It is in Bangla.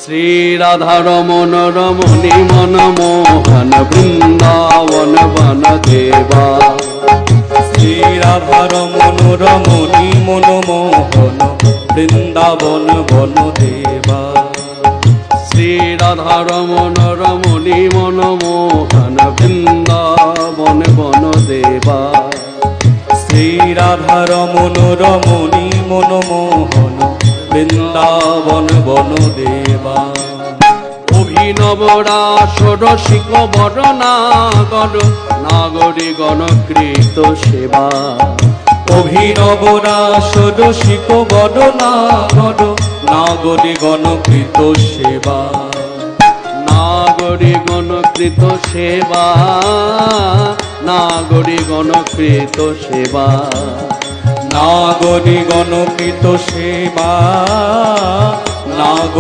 শ্রী রাধা রমণ রমণী মনমোহন বৃন্দাবন বন দেবা। শ্রী রাধা রমণ রমণী মনমোহন বৃন্দাবন বন দেবা। শ্রী রাধা রমণ রমণী মনমোহন বৃন্দাবন বন দেবা। শ্রী রাধা রমণ রমণী মনমোহন বৃন্দাবন বন দেবা। অভিনব রাস রসিক বরনাগর নাগরী গণকৃত সেবা। অভিনব রাস রসিক বদনাগর নাগরী গণকৃত সেবা। নাগরী গণকৃত সেবা, নাগরী গণকৃত সেবা। নাগরী গণকৃত সেবা, নাগরী